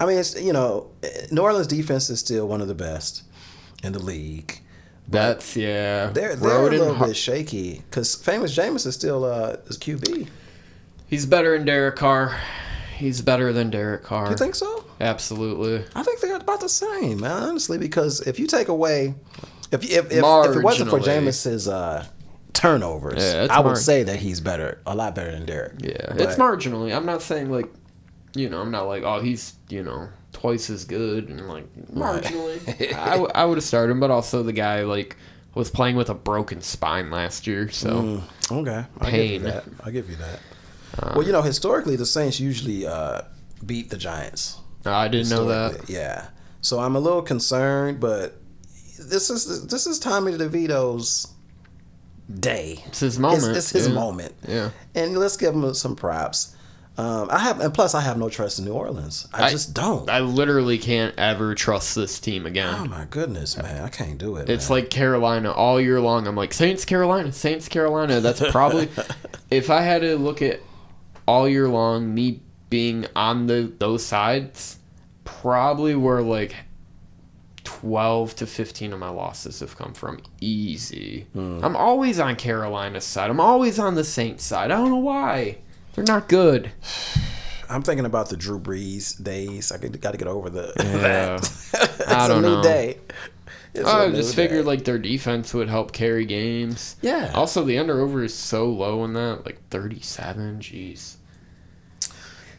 I mean, it's, New Orleans defense is still one of the best in the league. That's, yeah. They're a little bit shaky because Famous Jameis is still is QB. He's better than Derek Carr. He's better than Derek Carr. You think so? Absolutely. I think they're about the same, man. Honestly, because if you take away, if it wasn't for Jameis's turnovers, I would say that he's a lot better than Derek. Yeah, but it's marginally. I'm not saying I'm not like, oh, he's twice as good and marginally. I would have started him, but also the guy was playing with a broken spine last year, so okay, pain. I'll give you that. Well, historically, the Saints usually beat the Giants. I didn't know that. Yeah. So I'm a little concerned, but this is Tommy DeVito's day. It's his moment. It's his moment. Yeah. And let's give him some props. I have no trust in New Orleans. I just don't. I literally can't ever trust this team again. Oh my goodness, man. I can't do it. It's like Carolina all year long. I'm like, Saints Carolina. That's probably if I had to look at all year long, me being on those sides, probably where 12 to 15 of my losses have come from easy. I'm always on Carolina's side. I'm always on the Saints side. I don't know why. They're not good. I'm thinking about the Drew Brees days. I got to get over that. I don't know. It's a new day. I just figured their defense would help carry games. Yeah. Also, the under-over is so low in that, 37. Jeez.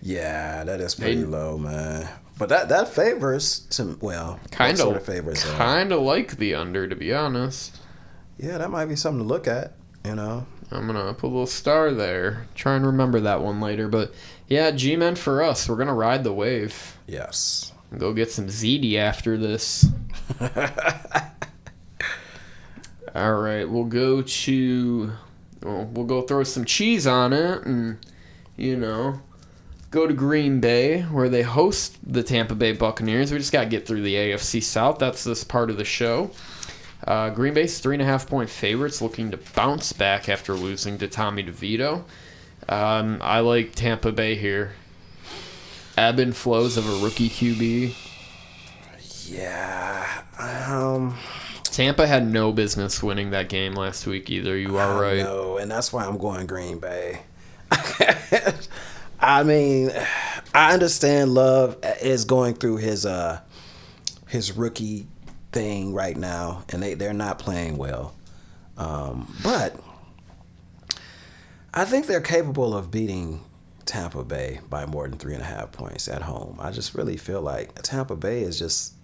Yeah, that is pretty low, man. But that favors kind of favors. Kind of like the under, to be honest. Yeah, that might be something to look at. I'm gonna put a little star there. Try and remember that one later. But yeah, G-Men for us. We're gonna ride the wave. Yes. Go get some ZD after this. All right, we'll go throw some cheese on it and, go to Green Bay where they host the Tampa Bay Buccaneers. We just got to get through the AFC South. That's this part of the show. Green Bay's 3.5-point favorites looking to bounce back after losing to Tommy DeVito. I like Tampa Bay here. Ebb and flows of a rookie QB. Yeah. Tampa had no business winning that game last week either. You are right. No, and that's why I'm going Green Bay. I mean, I understand Love is going through his rookie thing right now, and they're not playing well. But I think they're capable of beating Tampa Bay by more than 3.5 points at home. I just really feel like Tampa Bay is just,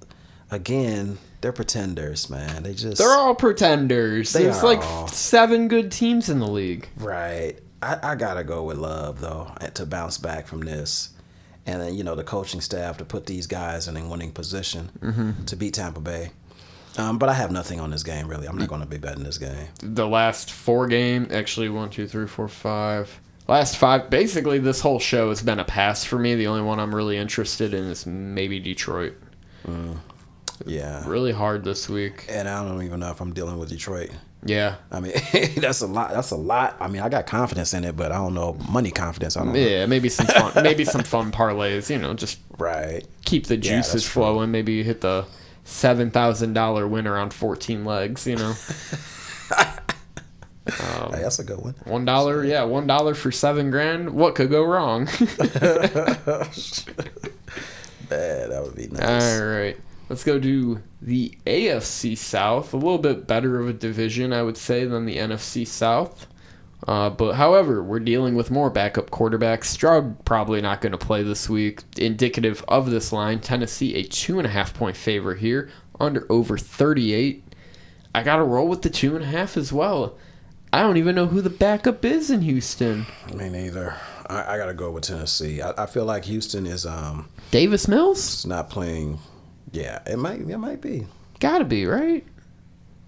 again, they're pretenders, man. They're all pretenders. There's 7 good teams in the league. Right. I gotta go with Love though to bounce back from this, and then the coaching staff to put these guys in a winning position to beat Tampa Bay. But I have nothing on this game really. I'm not going to be betting this game. The last 4 games, actually 1, 2, 3, 4, 5. Last 5, basically this whole show has been a pass for me. The only one I'm really interested in is maybe Detroit. Yeah. Really hard this week. And I don't even know if I'm dealing with Detroit. Yeah. I mean, that's a lot. I mean, I got confidence in it, but I don't know money confidence. I don't know. Yeah, maybe some fun parlays, just right. Keep the juices flowing. True. Maybe hit the $7,000 winner on 14 legs, Hey, that's a good one. $1, yeah, $1 for $7,000. What could go wrong? Man, that would be nice. All right. Let's go to the AFC South. A little bit better of a division, I would say, than the NFC South. But however, we're dealing with more backup quarterbacks. Stroud probably not going to play this week. Indicative of this line, Tennessee a 2.5-point favorite here, under over 38. I got to roll with the 2.5 as well. I don't even know who the backup is in Houston. Me neither. I got to go with Tennessee. I feel like Houston is Davis Mills? not playing. Yeah, it might be. Gotta be, right?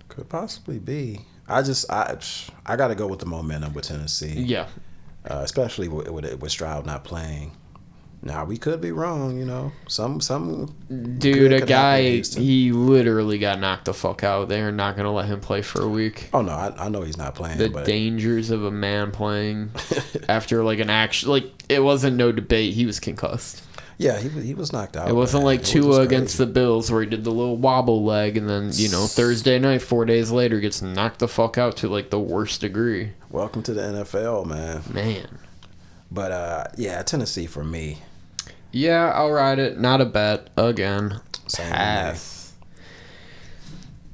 Could possibly be. I got to go with the momentum with Tennessee. Yeah. Especially with Stroud not playing. Now we could be wrong, you know. Some Dude, a could happen guy, in Houston. he literally got knocked the fuck out. They're not going to let him play for a week. Oh no, I know he's not playing. The but dangers of a man playing after like an action, like it wasn't no debate. He was concussed. yeah, he was knocked out. It wasn't man. like It was Tua just against crazy. the Bills where he did the little wobble leg and then, Thursday night, 4 days later, gets knocked the fuck out to like the worst degree. Welcome to the NFL, man. Man. But yeah, Tennessee for me. Yeah, I'll ride it. Not a bet. Again. Same Pass.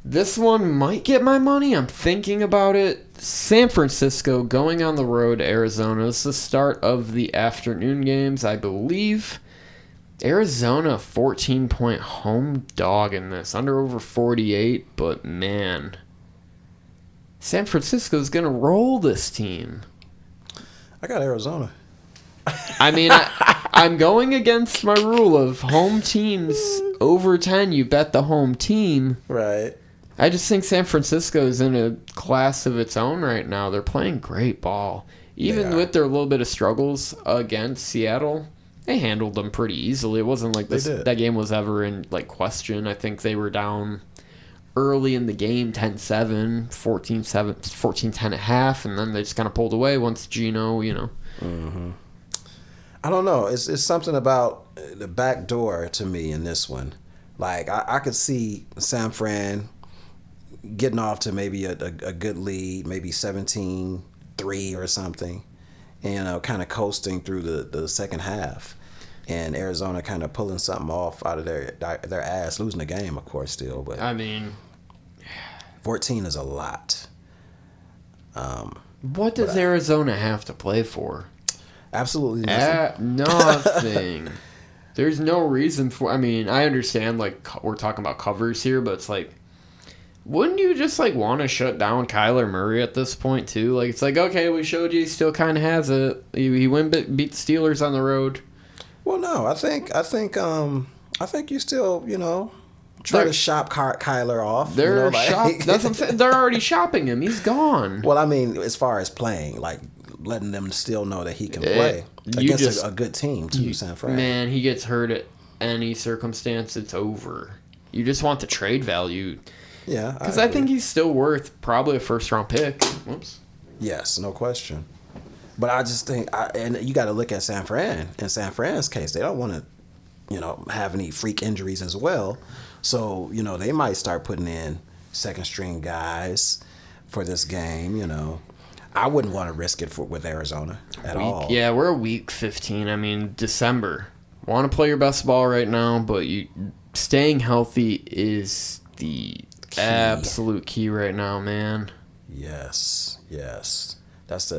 This one might get my money. I'm thinking about it. San Francisco going on the road to Arizona. This is the start of the afternoon games, I believe. Arizona, 14-point home dog in this. Under over 48, but man. San Francisco's going to roll this team. I got Arizona. I mean, I'm going against my rule of home teams over 10. You bet the home team. Right. I just think San Francisco's in a class of its own right now. They're playing great ball. Even with their little bit of struggles against Seattle, they handled them pretty easily. It wasn't like that game was ever in like question. I think they were down early in the game, 10-7, 14-7, 14-10 at half, and then they just kind of pulled away once Gino, Mm-hmm. I don't know. It's something about the back door to me in this one. Like I could see San Fran getting off to maybe a good lead, maybe 17-3 or something, and kind of coasting through the second half, and Arizona kind of pulling something off out of their ass, losing the game, of course, still. But I mean, 14 is a lot. what does Arizona have to play for? Absolutely nothing. Nothing. There's no reason for. I mean, I understand like we're talking about covers here, but it's like, wouldn't you just like want to shut down Kyler Murray at this point too? Like it's like, okay, we showed you, he still kind of has it. He beat the Steelers on the road. Well, no, I think you still try to shop Kyler off. They're that's what I'm saying. They're already shopping him. He's gone. Well, I mean, as far as playing, like letting them still know that he can play against a good team too, San Fran. Man, he gets hurt at any circumstance, it's over. You just want the trade value. Yeah, because I think he's still worth probably a first-round pick. Whoops. Yes, no question. But I just think, and you got to look at San Fran. In San Fran's case, they don't want to, have any freak injuries as well. So, they might start putting in second-string guys for this game. I wouldn't want to risk it with Arizona at all. Yeah, we're week 15. I mean, December. Want to play your best ball right now, but staying healthy is the key. Absolute key right now, man. Yes. That's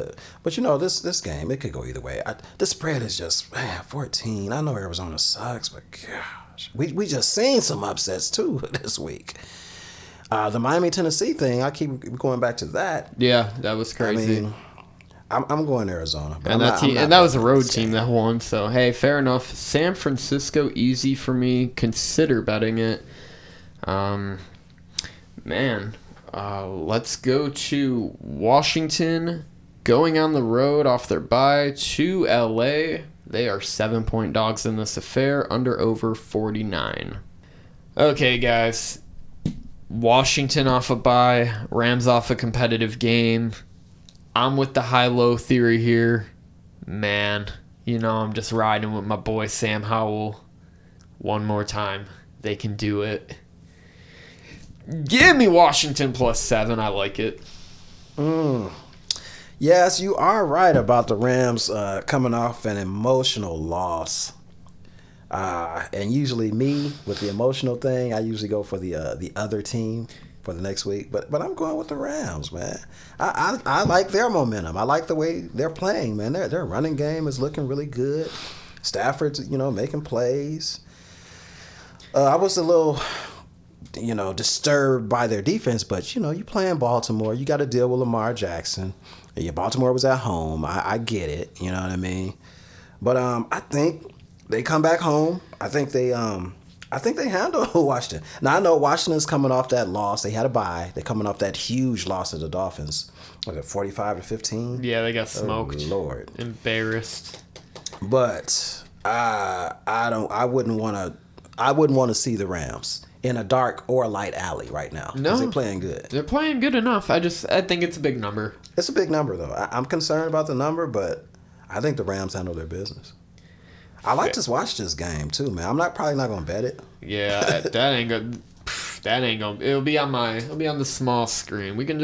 but this game, it could go either way. The spread is just 14. I know Arizona sucks, but gosh, we just seen some upsets too this week. The Miami-Tennessee thing, I keep going back to that. Yeah, that was crazy. I mean, I'm going Arizona. But and that was a road team that won, so hey, fair enough. San Francisco, easy for me. Consider betting it. Let's go to Washington, going on the road off their bye to LA. They are 7-point dogs in this affair, under over 49. Okay, guys. Washington off a bye, Rams off a competitive game. I'm with the high-low theory here. Man, I'm just riding with my boy Sam Howell. One more time. They can do it. Give me Washington +7. I like it. Yes, you are right about the Rams coming off an emotional loss. And usually me with the emotional thing, I usually go for the other team for the next week. But I'm going with the Rams, man. I like their momentum. I like the way they're playing, man. Their running game is looking really good. Stafford's making plays. I was a little disturbed by their defense, but you play in Baltimore, you got to deal with Lamar Jackson. Yeah, Baltimore was at home. I get it. You know what I mean? But I think they come back home. I think they handle Washington. Now I know Washington's coming off that loss. They had a bye. They're coming off that huge loss to the Dolphins. Was it 45-15? Yeah, they got smoked. Oh, Lord, embarrassed. But I wouldn't want to see the Rams in a dark or light alley right now. No, they're playing good. They're playing good enough. I think it's a big number. It's a big number, though. I'm concerned about the number, but I think the Rams handle their business. I like to watch this game too, man. Probably not gonna bet it. Yeah, that ain't good. That ain't gonna. It'll be on the small screen. We can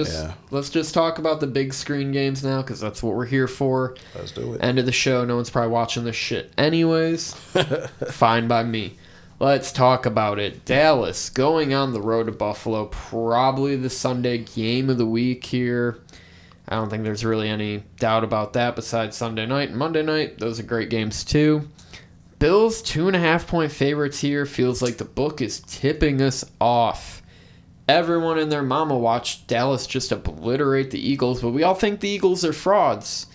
let's just talk about the big screen games now, because that's what we're here for. Let's do it. End of the show. No one's probably watching this shit anyways. Fine by me. Let's talk about it. Dallas going on the road to Buffalo. Probably the Sunday game of the week here. I don't think there's really any doubt about that besides Sunday night and Monday night. Those are great games too. Bills 2.5-point favorites here. Feels like the book is tipping us off. Everyone and their mama watched Dallas just obliterate the Eagles, but we all think the Eagles are frauds.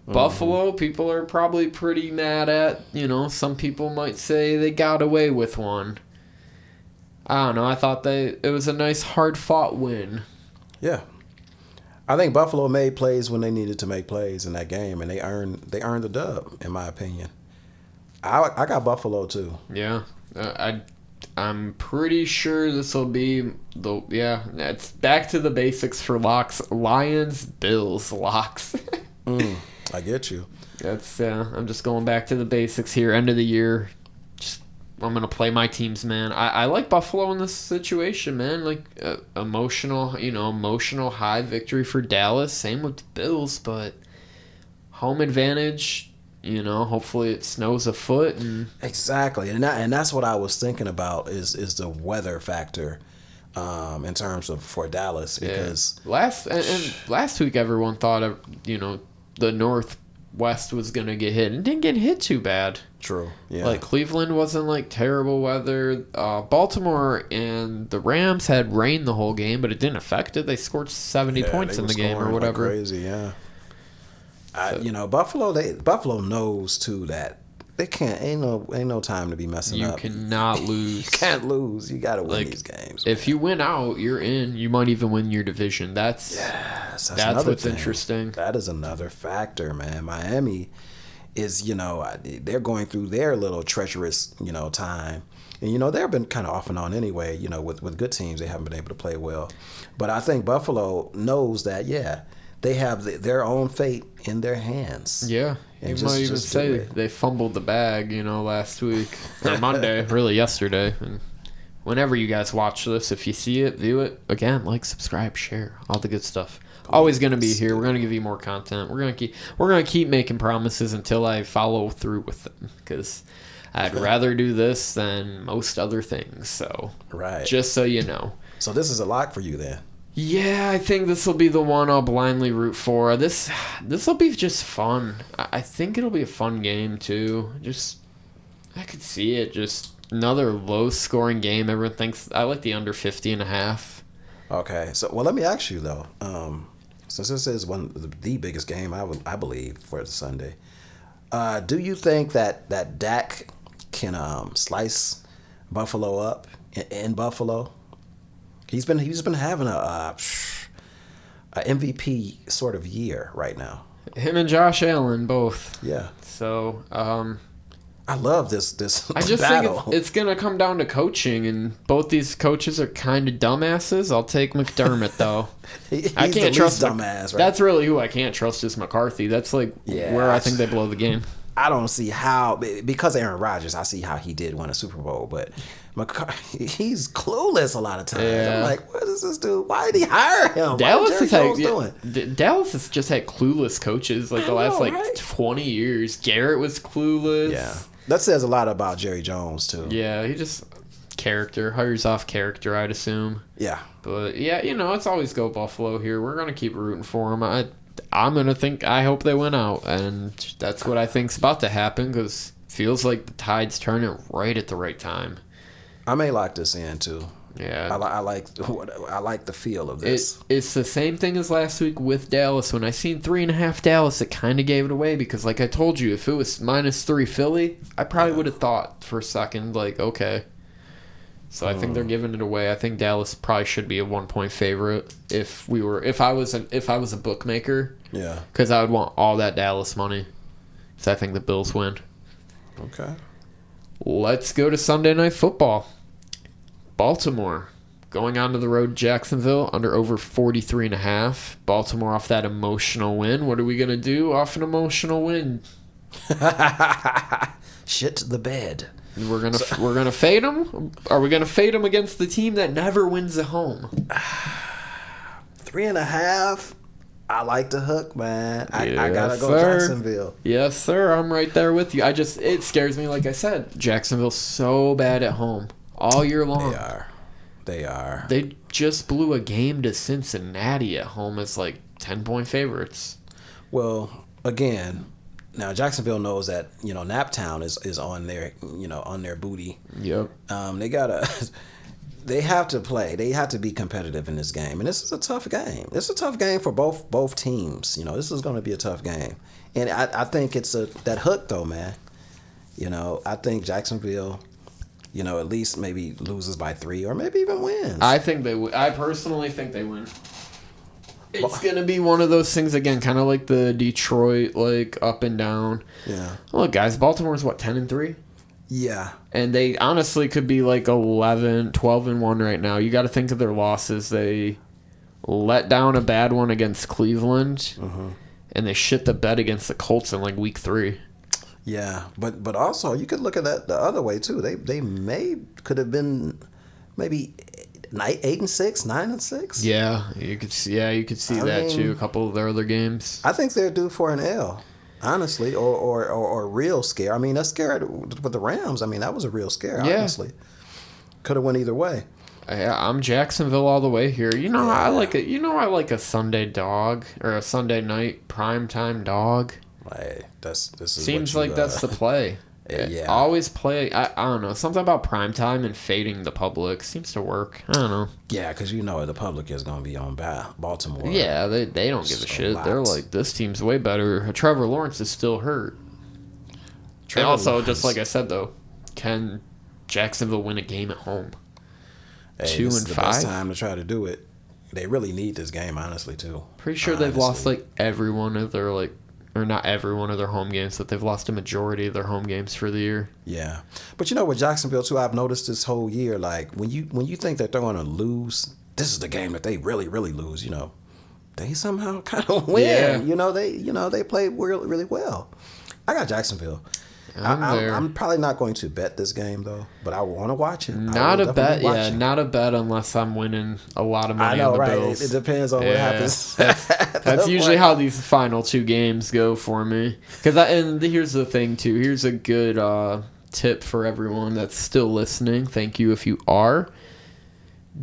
Buffalo, people are probably pretty mad at. Some people might say they got away with one. I don't know. I thought it was a nice, hard-fought win. Yeah. I think Buffalo made plays when they needed to make plays in that game, and they earned the dub, in my opinion. I got Buffalo too. Yeah, I'm pretty sure this will be it's back to the basics for locks. Lions, Bills, locks. I get you. That's I'm just going back to the basics here. End of the year, I'm gonna play my teams, man. I like Buffalo in this situation, man. Like emotional high victory for Dallas. Same with the Bills, but home advantage. Hopefully it snows a foot. Exactly, and that's what I was thinking about is the weather factor, in terms of for Dallas, because last week everyone thought the Northwest was gonna get hit and didn't get hit too bad. True. Yeah. Like Cleveland wasn't like terrible weather. Baltimore and the Rams had rain the whole game, but it didn't affect it. They scored 70 points in the game or whatever. Like crazy, yeah. Buffalo knows too that they can't. Ain't no time to be messing up. You cannot lose. You can't lose. You got to win these games. If you win out, you're in. You might even win your division. That's what's interesting. That is another factor, man. Miami is they're going through their little treacherous time. And they've been kind of off and on anyway. With good teams, they haven't been able to play well. But I think Buffalo knows that. Yeah. They have their own fate in their hands. Yeah. You might even say they fumbled the bag, last week. Or Monday, really yesterday. And whenever you guys watch this, if you see it, view it. Again, like, subscribe, share, all the good stuff. Always going to be here. We're going to give you more content. We're going to keep making promises until I follow through with them. Because I'd rather do this than most other things. So, right. Just so you know. So this is a lock for you then. Yeah, I think this will be the one I'll blindly root for. This will be just fun. I think it'll be a fun game too. I could see it. Just another low-scoring game. Everyone thinks I like the under 50.5. Okay, so let me ask you though. Since this is the biggest game I believe for the Sunday, do you think that Dak can slice Buffalo up in Buffalo? He's been having a MVP sort of year right now. Him and Josh Allen both. Yeah. So I love this I just battle. think it's gonna come down to coaching, and both these coaches are kind of dumbasses. I'll take McDermott though. I can't trust dumbass. Right? That's really who I can't trust is McCarthy. That's where I think they blow the game. I don't see how, because Aaron Rodgers, I see how he did win a Super Bowl, but he's clueless a lot of times. Yeah. I'm like, what is this dude? Why did he hire him? Dallas has doing? just had clueless coaches like the last right? 20 years. Garrett was clueless. Yeah, that says a lot about Jerry Jones too. Yeah, he just hires off character, I'd assume. Yeah, but yeah, it's always go Buffalo here. We're gonna keep rooting for them. I hope they win out, and that's what I think's about to happen because feels like the tide's turning right at the right time. I may lock this in too. Yeah, I like the feel of this. It's the same thing as last week with Dallas. When I seen 3.5 Dallas, it kind of gave it away because, like I told you, if it was -3 Philly, I probably would have thought for a second, like, okay. So I think they're giving it away. I think Dallas probably should be a 1-point favorite if I was a bookmaker. Yeah. Because I would want all that Dallas money. So I think the Bills win. Okay. Let's go to Sunday Night Football. Baltimore going on to the road, Jacksonville under over 43.5. Baltimore off that emotional win. What are we gonna do off an emotional win? Shit the bed. We're gonna fade them. Are we gonna fade them against the team that never wins at home? 3.5. I like the hook, man. I gotta go sir. Jacksonville. Yes, sir. I'm right there with you. It scares me. Like I said, Jacksonville's so bad at home all year long. They are. They just blew a game to Cincinnati at home as like 10-point favorites. Well, again. Now Jacksonville knows that Naptown is on their booty. Yep. They have to play. They have to be competitive in this game, and this is a tough game. It's a tough game for both teams. This is going to be a tough game, and I think it's that hook though, man. I think Jacksonville, at least maybe loses by 3 or maybe even wins. I personally think they win. It's going to be one of those things again, kind of like the Detroit, like up and down. Yeah. Look, guys, Baltimore's 10-3? Yeah. And they honestly could be like 12-1 right now. You got to think of their losses. They let down a bad one against Cleveland, and they shit the bed against the Colts in like week 3. Yeah, but also you could look at that the other way too. They could have been maybe 8-6, 9-6. Yeah, you could see that too. A couple of their other games. I think they're due for an L, honestly, or a real scare. I mean, that scare with the Rams. I mean, that was a real scare. Yeah. Honestly, could have went either way. I'm Jacksonville all the way here. I like it. I like a Sunday dog or a Sunday night primetime dog. Like this is seems like that's the play. Yeah. Always play. I don't know. Something about primetime and fading the public seems to work. I don't know. Yeah, because the public is going to be on Baltimore. Yeah, they don't give a shit. They're like, this team's way better. Trevor Lawrence is still hurt. And also, just like I said, though, can Jacksonville win a game at home? Hey, 2-5? This is the best time to try to do it. They really need this game, honestly, too. Pretty sure they've lost like every one of their or not every one of their home games, but they've lost a majority of their home games for the year. Yeah, but with Jacksonville too, I've noticed this whole year, like when you think that they're going to lose, this is the game that they really lose. They somehow kind of win. Yeah. They played really, really well. I got Jacksonville. I'm probably not going to bet this game though, but I want to watch it. Not a bet, yeah. Not a bet unless I'm winning a lot of money on the Bills. It depends on what happens. That's usually how these final 2 games go for me. And here's the thing too. Here's a good tip for everyone that's still listening. Thank you if you are.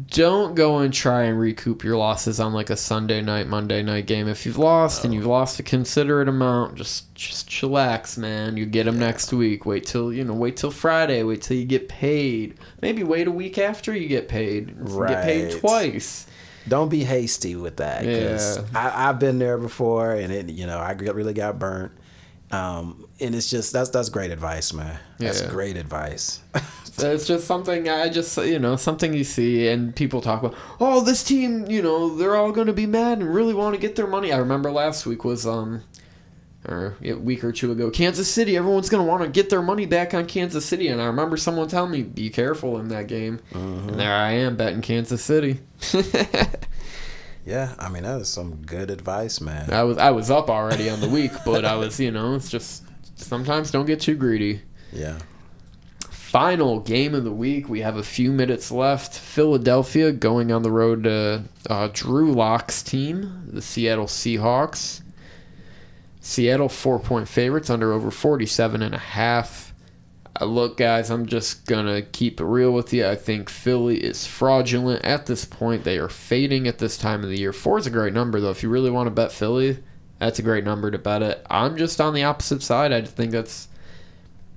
Don't go and try and recoup your losses on like a Sunday night, Monday night game. If you've lost and you've lost a considerate amount, just chillax, man. You get them next week. Wait till Friday. Wait till you get paid. Maybe wait a week after you get paid. Right. Get paid twice. Don't be hasty with that. Because I've been there before, and I really got burnt. And it's just that's great advice, man. That's great advice. It's just something something you see and people talk about. Oh, this team, they're all going to be mad and really want to get their money. I remember last week was or a week or 2 ago, Kansas City. Everyone's going to want to get their money back on Kansas City, and I remember someone telling me, "Be careful in that game." And there I am betting Kansas City. Yeah, that is some good advice, man. I was up already on the week, but I was, it's just sometimes don't get too greedy. Yeah. Final game of the week. We have a few minutes left. Philadelphia going on the road to Drew Lock's team, the Seattle Seahawks. Seattle 4-point favorites, under over 47.5. Look, guys, I'm just going to keep it real with you. I think Philly is fraudulent at this point. They are fading at this time of the year. 4 is a great number, though. If you really want to bet Philly, that's a great number to bet it. I'm just on the opposite side. I think that's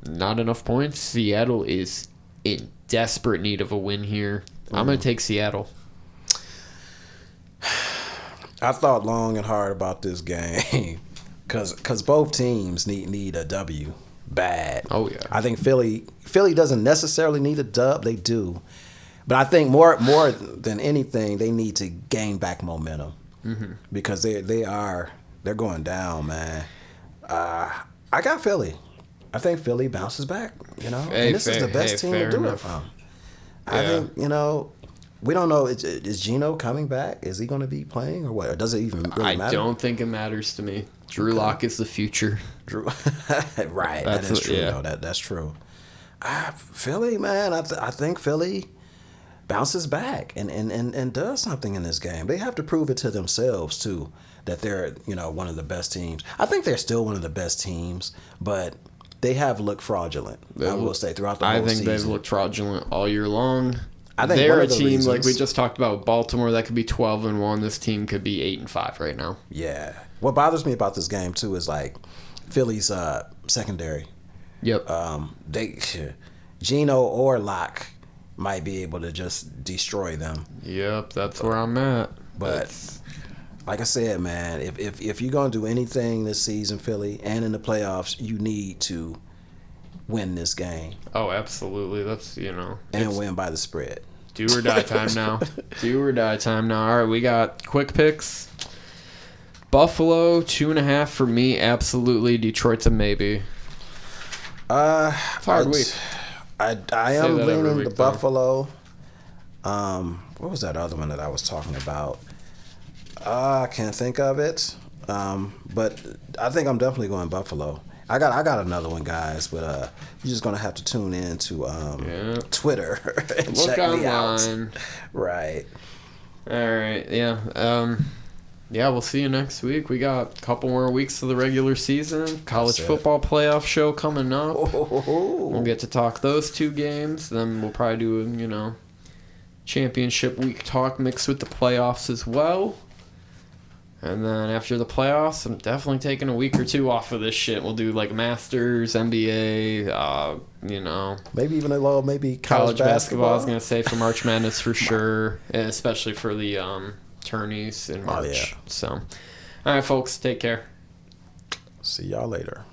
not enough points. Seattle is in desperate need of a win here. I'm going to take Seattle. I thought long and hard about this game because both teams need a W bad. Oh, yeah. I think Philly doesn't necessarily need a dub. They do. But I think more than anything, they need to gain back momentum because they're going down, man. I got Philly. I think Philly bounces back, and this is the best team to do it from. I think, we don't know. Is Geno coming back? Is he going to be playing or what? Or does it even really matter? I don't think it matters to me. Drew Lock is the future. Right. That is true, though. That's true. Philly, man, I think Philly bounces back and does something in this game. They have to prove it to themselves, too, that they're, one of the best teams. I think they're still one of the best teams, but they have looked fraudulent, I will say, throughout the whole season. I think they've looked fraudulent all year long. I think they're a team, like we just talked about, Baltimore, that could be 12-1. This team could be 8-5 right now. Yeah. What bothers me about this game, too, is, Philly's secondary. Yep. Geno or Locke might be able to just destroy them. Yep, that's where I'm at. But like I said, man, if you're going to do anything this season, Philly, and in the playoffs, you need to win this game. Oh, absolutely. That's, and win by the spread. Do or die time now. Do or die time now. All right, we got quick picks. Buffalo, 2.5 for me, absolutely. Detroit's a maybe. It's a hard week. I am leaning to Buffalo. What was that other one that I was talking about? I can't think of it. But I think I'm definitely going Buffalo. I got another one, guys, but you're just gonna have to tune in to Twitter and look check online. me out. Right. All right. Yeah. Yeah, we'll see you next week. We got a couple more weeks of the regular season. College football playoff show coming up. We'll get to talk those 2 games. Then we'll probably do, championship week talk mixed with the playoffs as well. And then after the playoffs, I'm definitely taking a week or 2 off of this shit. We'll do Masters, NBA, maybe even maybe college basketball. I was gonna say for March Madness for sure, and especially for the tourneys in March. Oh, yeah. So, all right, folks, take care. See y'all later.